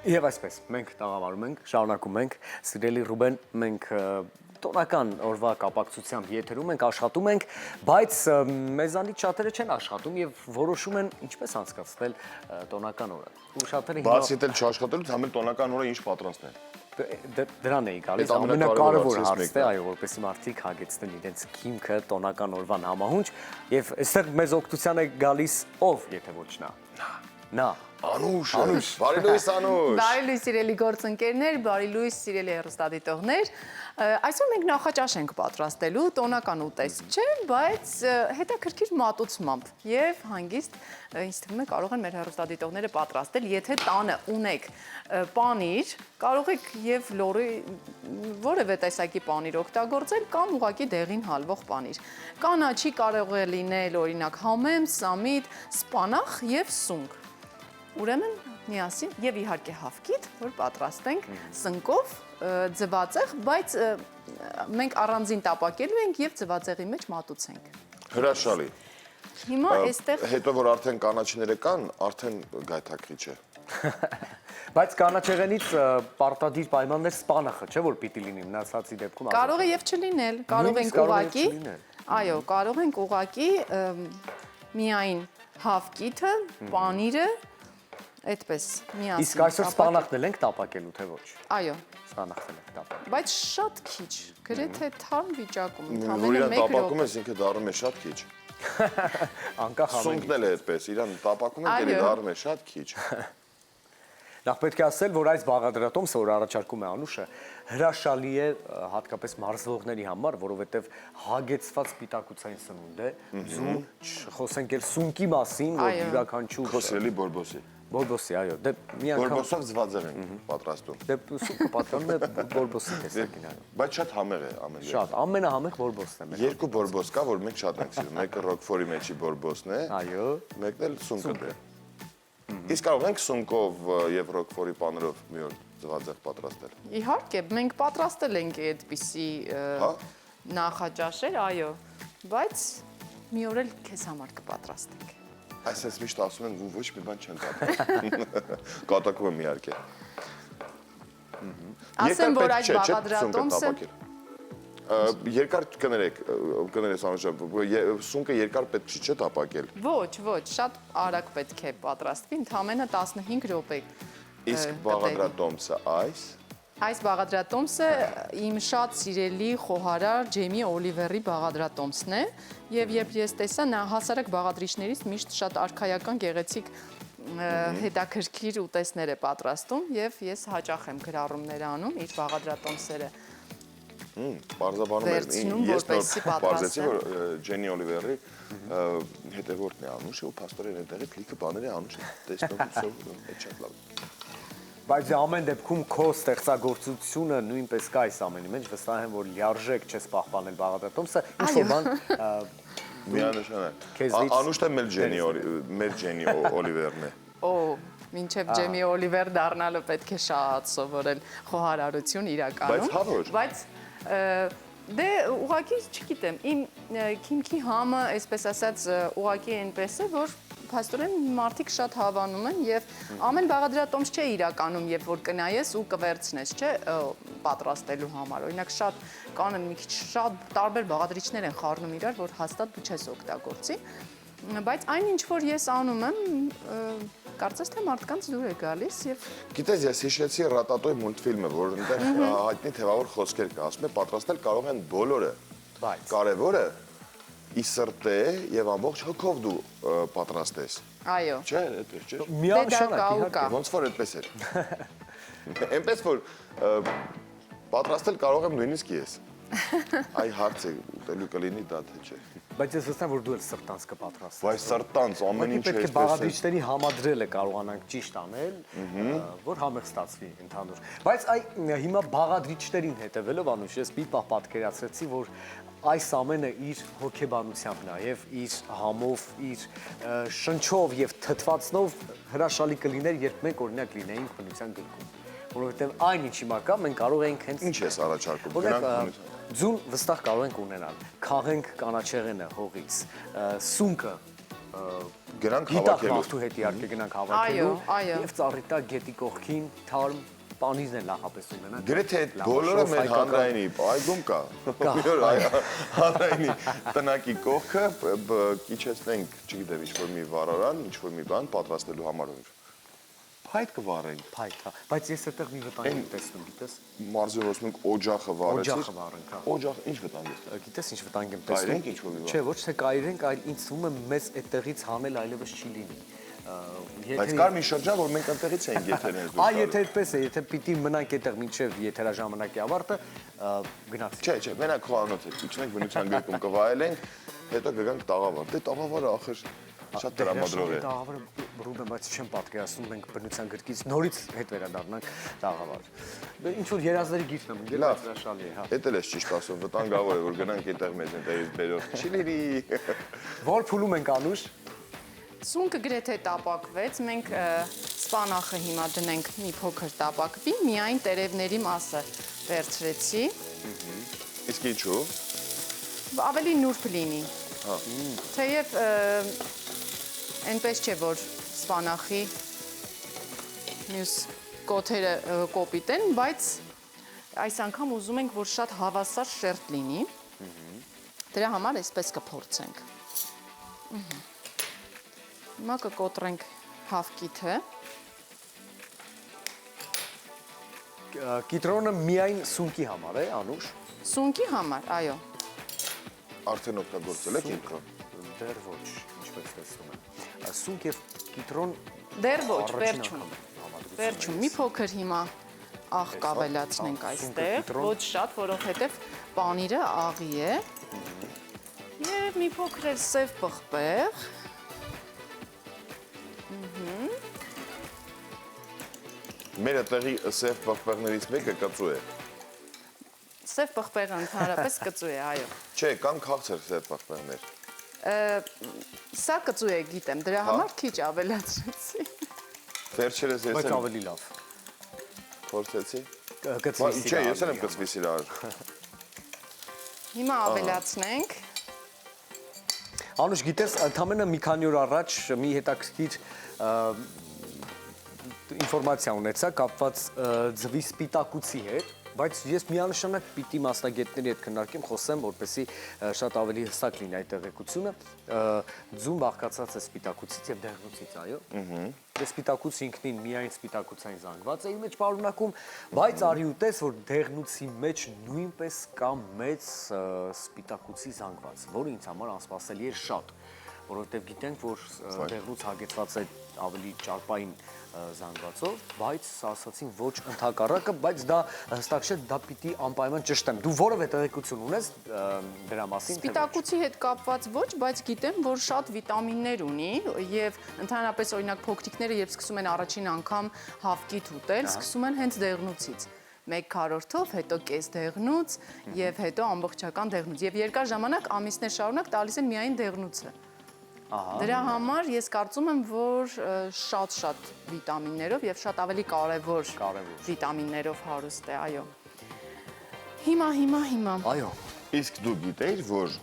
Եվ այսպես, մենք տաղավարում ենք, շարունակում ենք, սիրելի Ռուբեն, մենք տոնական օրվա կապակցությամբ եթերում ենք, աշխատում ենք, բայց մեզանից շատերը չեն աշխատում եւ որոշում են ինչպես անցկացնել տոնական օրը։ Ու շատերը Բացի դել չաշխատելուց, համ էլ տոնական օրը ինչ պատրաստեն։ Դրան էի գալիս, ամենակարևոր հարցն է, այո, որպեսզի մարդիկ հագեցնեն իրենց քիմքը տոնական օրվան համահունչ եւ այստեղ մեզ օգնության է գալիս ով, եթե ոչ նա։ Անուշ, բարի լույս Անուշ։ Բարի լույս սիրելի գործընկերներ, բարի լույս սիրելի հեռուստադիտողներ։ Այսօր մենք նախաճաշ ենք պատրաստելու, տոնական ուտեստ չէ, բայց հետաքրքիր մատուցմամբ եւ հանգիստ ինձ թվում է կարող են մեր հեռուստադիտողները պատրաստել, եթե տանը ունեք պանիր, կարող եք եւ լորի որևէ տեսակի պանիր օգտագործել կամ ուղղակի դեղին հալվող պանիր։ Կանաչի կարող է լինել օրինակ համեմ, սամիտ, սպանախ եւ սունկ։ Ուրեմն միասին եւ իհարկե հավկիթ, որ պատրաստենք սնկով ձվածեղ, բայց մենք առանձին տապակելու ենք եւ ձվածեղի մեջ մատուցենք։ Հրաշալի։ Հիմա այստեղ Հետո որ արդեն կանաչիները կան, արդեն գայթակղիչ է։ Բայց կանաչեղենից պարտադիր պայմաններ սպանախը, չէ՞ որ պիտի լինի մնացածի դեպքում։ կարող է եւ չլինել, կարող ենք ուղակի, այո, կարող ենք ուղակի միայն հավկիթը, պանիրը այդպես միասին։ Իսկ այսօր սպանախն էլ ենք տապակելու, թե ոչ։ Այո։ Սպանախն ենք տապակելու։ Բայց շատ քիչ, գրեթե թարմ վիճակում, Որ իրան 1 րոպե։ տապակում ես, ինքը դառնում է շատ քիչ։ Անկախ Սունկն էլ է այդպես, իրան տապակում եք, էլի դառնում է շատ քիչ։ Նախ պետք է ասել, որ այս բաղադրատոմսը, որ առաջարկում է Անուշը, հրաշալի է հատկապես մարզվողների համար, որովհետև հագեցված սպիտակուցային սնունդ է, ձուն, խոսենք էլ սունկի մասին, որ յուրաքանչյուր Խոսելի բորբոսի։ Բորբոսի, այո, դե մի անգամ Բորբոսով ձվածեղ են պատրաստում։ դե սունկը պատկանում է բորբոսի տեսակին, այո։ Բայց շատ համեղ է ամեն Շատ, ամենահամեղ բորբոսն է մեր։ Երկու բորբոս կա, որ մենք շատ ենք սիրում։ Մեկը Ռոկֆորի մեջի բորբոսն է, Այո։ մեկն էլ սունկն է։ Իսկ կարող ենք սունկով եւ Ռոկֆորի պանրով մի օր ձվածեղ պատրաստել։ Իհարկե, մենք պատրաստել ենք այդպիսի նախաճաշեր, այո, բայց մի օր էլ քեզ համար կպատրաստենք։ Այսպես միշտ ասում են, ոչ մի բան չեն կապում։ Կատակում եմ իհարկե։ Ասեմ, որ այդ բաղադրատոմսը Երկար կներես Անուշ, սունկը երկար պետք չէ տապակել։ Ոչ, շատ արագ պետք է պատրաստվի, ընդամենը 15 րոպե։ Իսկ բաղադրատոմսը Այս բաղադրատոմսը իմ շատ սիրելի խոհարար Ջեյմի Օլիվերի բաղադրատոմսն է եւ երբ ես տեսա նա հասարակ բաղադրիչներից միշտ շատ արքայական գեղեցիկ հետաքրքիր ուտեստներ է պատրաստում եւ ես հաճախ եմ գրառումներ անում իր բաղադրատոմսերը Պարզաբանում եմ, ես պարզեցի, որ Ջենի Օլիվերի հետևորդն է Անուշը ու փաստորեն այնտեղից լիքը բաներ է Անուշը տեսնում սովորում, այդ շատ լավ է։ Բայց ամեն դեպքում քո ստեղծագործությունը նույնպես կա այս ամենի մեջ, վստահ եմ, որ լիարժեք չես պահպանել բաղադրատոմսը, ինչ-որ բան Միանշանակ։ Անուշը մեր Ջենի Օլիվերն է։ Օ, մինչև Ջեյմի Օլիվեր դառնալը պետք է շատ սովորել խոհարարություն իրականում։ Բայց դե ուղղակի չգիտեմ, իմ քիմքի համը, այսպես ասած, ուղղակի այնպես է, որ փաստորեն մարդիկ շատ հավանում են եւ ամեն բաղադրատոմս չէ իրականում, երբ որ կնայես ու կվերցնես, չէ, պատրաստելու համար։ Օրինակ շատ կան մի քիչ շատ տարբեր բաղադրիչներ են խառնում իրար, որ հաստատ դու չես օգտագործի։ Բայց այն ինչ որ ես անում եմ, կարծես թե մարդկանց դուր է գալիս եւ Գիտես, ես հիշեցի Ռատատոյի մուլտֆիլմը, որ այնտեղ հայտնի թևավոր խոսքեր կա, ասում է պատրաստել կարող են բոլորը, բայց կարևորը ի սրտե եւ ամբողջ հոգով դու պատրաստես։ Այո։ Չէ, այդպես չէ։ Միանշանակ իհարկե։ Ոնց որ այդպես է։ Այնպես որ պատրաստել կարող եմ նույնիսկ ես։ Այ հարց է, ուտելու կլինի դա թե չէ։ Բայց ես վստահ եմ, որ դու էլ սրտանց կպատրաստես։ Բայց սրտանց ամեն ինչ պետք է բաղադրիչների համադրելը կարողանանք ճիշտ անել, որ համեղ ստացվի ընդհանուր։ Բայց հիմա բաղադրիչներին հետևելով Անուշ, ես մի պահ պատկերացրեցի, որ այս ամենը իր հոգեբանությամբ նաև իր համով, իր շնչով եւ թթվածնով հրաշալի կլիներ, երբ մենք օրինակ լինեինք բնության գրքում, որովհետեւ այն ինչ հիմա կա, մենք կարող ենք հենց Ինչ ես առաջարկում, գնանք ձուն վստահ կարող ենք ունենալ, քաղենք կանաչեղենը հողից, սունկը Գնանք գիտակ հավաքելու։ մարդու հետ իհարկե գնանք հավաքելու Այո։ եւ ծառիտա գետի կողքին թարմ պանիրն են նախապես ունենանք։ Գրեթե բոլորը մեր հանրայինի այգում կա։ Հանրայինի տնակի կողքը կիչեցնենք, չգիտեմ, ինչ-որ մի վառարան, ինչ-որ մի բան պատրաստելու համար։ Փայտ կվառենք։ Փայտ, հա, բայց ես այդտեղ մի վտանգ եմ տեսնում, գիտես։ Մարզերով ասում ենք օջախը վառեցի։ Օջախը վառենք, հա։ Օջախ, ինչ վտանգ է։ Գիտես ինչ վտանգ եմ Կայրենք տեսնում։ ինչ-որ մի բան։ Չէ, ոչ թե կայրենք, այլ ինձ թվում է մեզ այդտեղից հանել այլևս չի լինի։ Բայց կար մի շրջան, որ մենք այնտեղից էինք եթերներ դուրս Այ եթե այդպես է, եթե պիտի մնանք այդտեղ մինչև եթերաժամանակի ավարտը, գնացի։ Չէ, մենակ խոհանոց է, իջնենք բնության գրկում կվայելենք, հետո գանք տաղավար։ Դե տաղավարը ախր շատ տրամադրող է։ Տաղավարը բռում եմ, բայց չեմ պատկերացնում մենք բնության գրկից նորից հետ վերադառնանք տաղավար։ Ինչ որ երազների գիրքն եմ ընկել, բայց հրաշալի է, հա։ Էդ էլ էս ճիշտ ասում, վտանգավոր է, որ գնանք այդտեղ մեզ այնտեղից բերող։ Չի լինի։ Որ փուլում ենք Անուշ։ Սունկը գրեթե տապակվեց, մենք սպանախը հիմա դնենք մի փոքր տապակվի, միայն տերևների մասը վերցրեցի, Իսկ ինչու։ ավելի նուրբ լինի։ Հա։ Թեև այնպես չէ, որ սպանախի մյուս կոթերը կոպիտ են, բայց այս անգամ ուզում ենք, որ շատ հավասար շերտ լինի, դրա համար այսպես կփորձենք։ Հիմա կկոտրենք հավկիթը։ Կիտրոնը միայն սունկի համար է, Անուշ։ Սունկի համար, այո։ Արդեն օգտագործել եք ինքն։ Դեռ ոչ, ինչպես տեսնում եմ։ Սունկ եւ կիտրոն Դեռ ոչ, առաջին վերջում։ անգամ համադրություն Վերջում մի փոքր հիմա աղ կավելացնենք այստեղ, ոչ շատ, որովհետև պանիրը աղի է։ Եվ մի փոքր էլ սև պղպեղ։ Մեր այդտեղի սև պղպեղներից մեկը կծու է։ Սև պղպեղը ընդհանրապես կծու է, այո։ Չէ, կան քաղցր սև պղպեղներ։ Սա կծու է, գիտեմ, դրա համար քիչ ավելացրեցի։ Վերջերս ես Բայց եմ ավելի լավ։ փորձեցի։ Կծվի Չէ, ես եմ կծվի սիրար։ Հիմա ավելացնենք։ Անուշ, գիտես, ընդամենը մի քանի օր առաջ մի հետաքրքիր ինֆորմացիա ունեցա կապված ձվի սպիտակուցի հետ, բայց ես միանշանակ պիտի մասնագետների հետ քննարկեմ, խոսեմ, որպեսզի շատ ավելի հստակ լինի այդ տեղեկությունը։ Ձուն բաղկացած է սպիտակուցից եւ դեղնուցից, այո։ Դե սպիտակուցը ինքնին միայն սպիտակուցային զանգված է իր մեջ պարունակում, բայց արի ու տես, որ դեղնուցի մեջ նույնպես կա մեծ սպիտակուցի զանգված, որը ինձ համար անսպասելի է շատ, որովհետև գիտենք, որ դեղնուց հագեցված է ավելի ճարպային զանգվածով, բայց ասացին ոչ ընդհակառակը, բայց դա հստակ չէ, դա պիտի անպայման ճշտեմ։ Դու որևէ տեղեկություն ունես դրա մասին, թե ոչ։ Սպիտակուցի հետ կապված ոչ, բայց գիտեմ, որ շատ վիտամիններ ունի եւ ընդհանրապես օրինակ փոքրիկները երբ սկսում են առաջին անգամ հավկիթ ուտել, սկսում են հենց դեղնուցից։ Մեկ քառորդով, հետո կես դեղնուց եւ հետո ամբողջական դեղնուց եւ երկար ժամանակ ամիսներ շարունակ տալիս են միայն դեղնուցը։ Դրա համար ես կարծում եմ, որ շատ վիտամիններով եւ շատ ավելի կարեւոր վիտամիններով հարուստ է, այո։ Հիմա։ Այո։ Իսկ դու գիտեիր, որ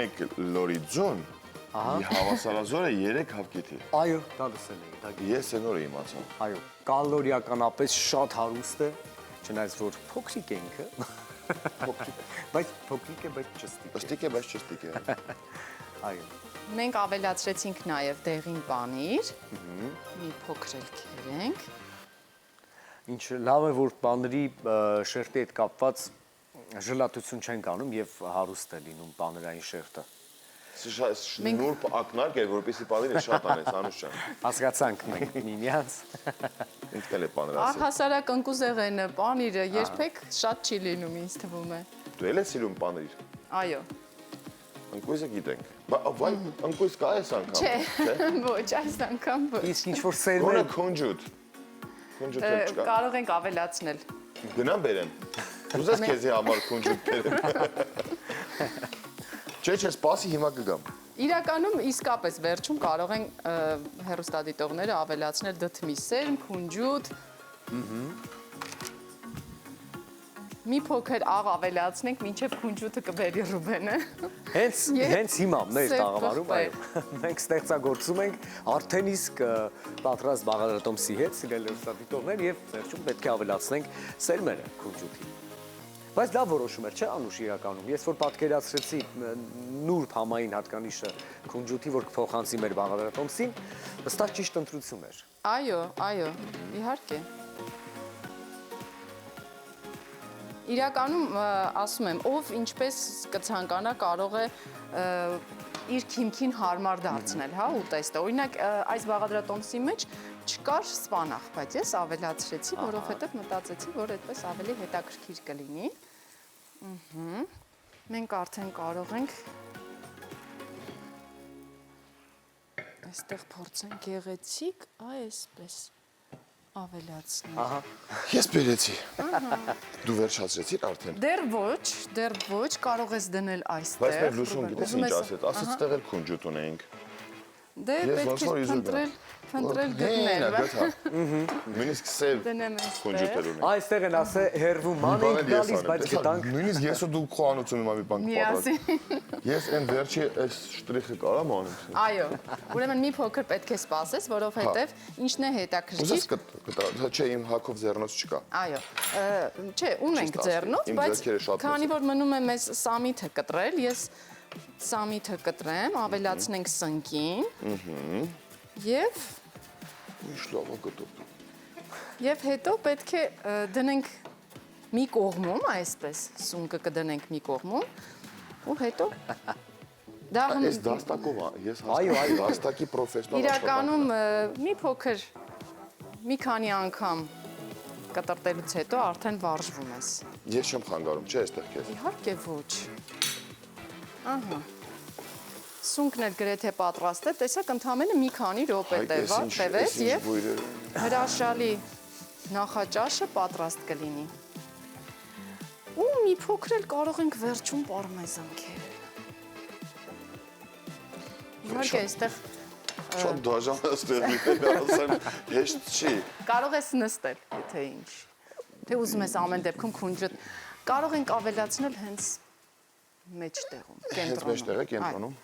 մեկ լորի ձուն հավասարազոր է 3 հավկիթի։ Այո, դա լսել եմ, դա գիտեմ։ Ես այն օրը իմացա։ Այո, կալորիականապես շատ հարուստ է, չնայած որ փոքրիկ է ինքը։ Բայց փոքրիկ է, բայց ճստիկ է։ Ճստիկ է, բայց ճստիկ է։ Այո։ Մենք ավելացրեցինք նաև դեղին պանիր, մի փոքր էլ քերենք։ Ինչ լավ է, որ պաների շերտի հետ կապված ժլատություն չենք անում եւ հարուստ է լինում պաներային շերտը։ Նուրբ ակնարկ է, որպեսզի պանիրը շատ անես, Անուշ ջան։ Հասկացանք մենք միմյանց։ Ինքն էլ է պաներ ասել։ Առհասարակ ընկուզեղենը, պանիրը երբեք շատ չի լինում, ինձ թվում է։ Դու էլ ես սիրում պանիր։ Այո։ Ընկույզը գիտենք։ Բայց ընկույզ կա այս անգամ։ Չէ, ոչ, այս անգամ ոչ։ Իսկ ինչ որ սերմեր Որը քունջուտ։ Քունջուտ էլ չկա։ Կարող ենք ավելացնել։ Գնամ բերեմ։ Ուզես քեզի համար քունջուտ բերեմ։ Չէ, սպասի հիմա կգամ։ Իրականում իսկապես վերջում կարող են հեռուստադիտողները ավելացնել դդմի սերմ, քունջուտ։ մի փոքր աղ ավելացնենք, մինչև քունջութը կբերի Ռուբենը։ Հենց հիմա մեր Սև տաղավարում, այո, պղպեղ։ մենք ստեղծագործում ենք արդեն իսկ պատրաստ բաղադրատոմսի հետ, սիրելի լուսադիտողներ, եւ վերջում պետք է ավելացնենք սերմերը քունջութի։ Բայց դա որոշում էր, չէ՞ Անուշ իրականում։ Ես որ պատկերացրեցի նուրբ համային հատկանիշը քունջութի, որ կփոխանցի մեր բաղադրատոմսին, վստահ ճիշտ ընտրություն էր։ Այո, իհարկե։ Իրականում ասում եմ, ով ինչպես կցանկանա կարող է իր քիմքին հարմար դարձնել, հա, ուտեստը։ Օրինակ, այս բաղադրատոմսի մեջ չկար սպանախ, բայց ես ավելացրեցի, որովհետև մտածեցի, որ այդպես ավելի հետաքրքիր կլինի։ Մենք արդեն կարող ենք այստեղ փորձենք գեղեցիկ, այսպես ավելացնել։ Ես բերեցի։ Դու վերջացրեցիր արդեն։ Դեռ ոչ, կարող ես դնել այստեղ։ Բայց մեր լուսում գիտես ինչ ասեց, ասեց տեղ էլ քունջուտ ունեինք։ Դե պետք է փնտրել գտնել։ Նույնիսկ սև Դնեմ քունջուտ էլ ունենք։ Այստեղ են ասե հերվում ման ենք գալիս, բայց գտանք Նույնիսկ ես ու դու խոհանոցում եմ մի բան պատրաստ։ Ես այն վերջի այս շտրիխը կարամ անեմ։ Այո, ուրեմն մի փոքր պետք է սպասես, որովհետև ինչն է Ուզես հետաքրքիր։ չէ, իմ հակով ձեռնոց չկա։ Այո, չէ, ունենք ձեռնոց, Իմ բայց ձեռքերը շատ քանի որ մնում է մեզ սամիթը կտրել, ես սամիթը կտրեմ, ավելացնենք սնկին եւ Ինչ լավ է գտնում։ Եվ հետո պետք է դնենք մի կողմում, այսպես, սունկը կդնենք մի կողմում, ու հետո դա Այս դաստակով է, ես Այո, հասկանում եմ, դաստակի պրոֆեսիոնալ իրականում մի փոքր, մի քանի անգամ կտրտելուց հետո արդեն վարժվում ես։ Ես չեմ խանգարում, չէ, այստեղ քեզ։ Իհարկե ոչ։ Ահա։ Սունկն էլ գրեթե պատրաստ է, տեսակ ընդամենը մի քանի րոպե տևեց եւ հրաշալի նախաճաշը պատրաստ կլինի։ Ու մի փոքր էլ կարող ենք վերջում պարմեզան քերել։ Իհարկե, այստեղ Շատ դաժան է ստեղծել, ասեմ, հեշտ չի։ կարող ես նստել, եթե ինչ։ Թե ուզում ես ամեն դեպքում քունջը կարող ենք ավելացնել հենց մեջտեղում, Հենց կենտրոնում։ մեջտեղ է կենտրոնում։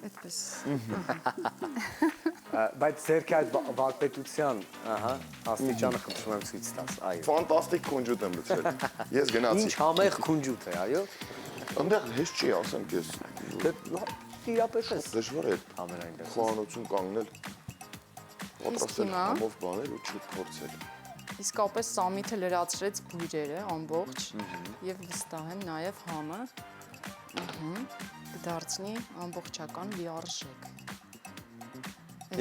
Այդպես։ բայց ձերքի այդ վարպետության, աստիճանը խնդրում եմ ցույց տաս, այո։ Ֆանտաստիկ քունջուտ եմ լցրել։ Ես գնացի։ Ինչ համեղ քունջութ է, այո։ Այնտեղ հեշտ չի, ասեմ քեզ։ Իրապես է Դժվար է ամենայնտեղ։ խոհանոցում կանգնել։ Պատրաստել հիմա? համով բաներ ու չփորձել։ Իսկապես սամիթը լրացրեց բույրերը ամբողջ եւ վստահ եմ նաեւ համը կդարձնի ամբողջական լիարժեք։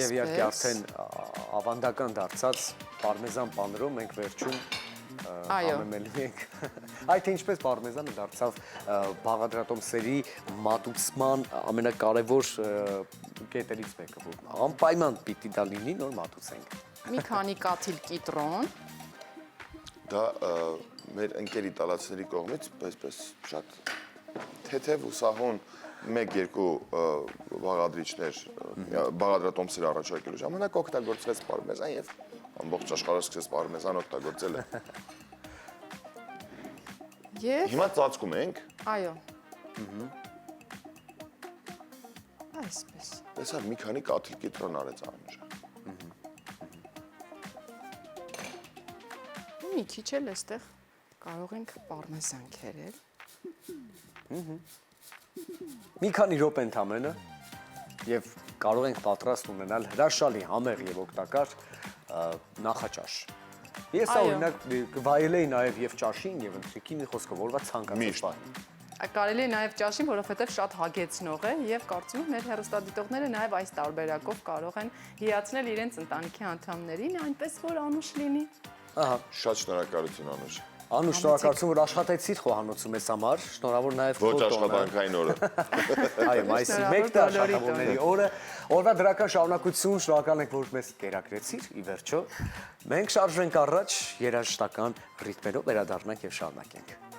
Եվ իհարկե արդեն ավանդական դարձած պարմեզան պանրով մենք վերջում համեմելու ենք։ Այդ թե ինչպես պարմեզանը դարձավ բաղադրատոմսերի մատուցման ամենակարևոր կետերից մեկը, որ անպայման պիտի դա լինի, նոր մատուցենք։ Մի քանի կաթիլ կիտրոն, Դա մեր ընկեր իտալացիների կողմից այսպես շատ թեթև ու սահուն 1-2 բաղադրիչներ, բաղադրատոմսեր առաջարկելու ժամանակ օգտագործվեց պարմեզան եւ ամբողջ աշխարհը սկսեց պարմեզան օգտագործել։ եւ Հիմա ծածկում ենք։ այո։ Այսպես։ Տեսա մի քանի կաթիլ կիտրոն արեց Անուշը։ Մի քիչ էլ այստեղ կարող ենք պարմեզան քերել։ Մի քանի րոպե ընդամենը եւ կարող ենք պատրաստ ունենալ հրաշալի համեղ եւ օգտակար նախաճաշ։ Ես օրինակ կվայելեի նաեւ եւ ճաշին եւ ընթրիքին, մի խոսքով որովհետեւ ցանկացած բան։ Կարելի է նաև ճաշին, որովհետև շատ հագեցնող է եւ կարծում եմ մեր հեռուստադիտողները նաև այս տարբերակով կարող են հիացնել իրենց ընտանիքի անդամներին, այնպես որ Անուշ լինի։ Ահա, շատ շնորհակալություն Անուշ։ Անուշ, շնորհակալություն, որ աշխատեցիր խոհանոցում ես համար, շնորհավոր նաև Ոչ աշխատանքային օրը։ Այո, մայիսի 1-ը աշխատավորների օրը, օրվա դրական շարունակություն, շնորհակալ ենք, որ մեզ կերակրեցիր, ի վերջո։ Մենք շարժվենք առաջ երաժշտական ռիթմերով վերադառնանք եւ շարունակենք։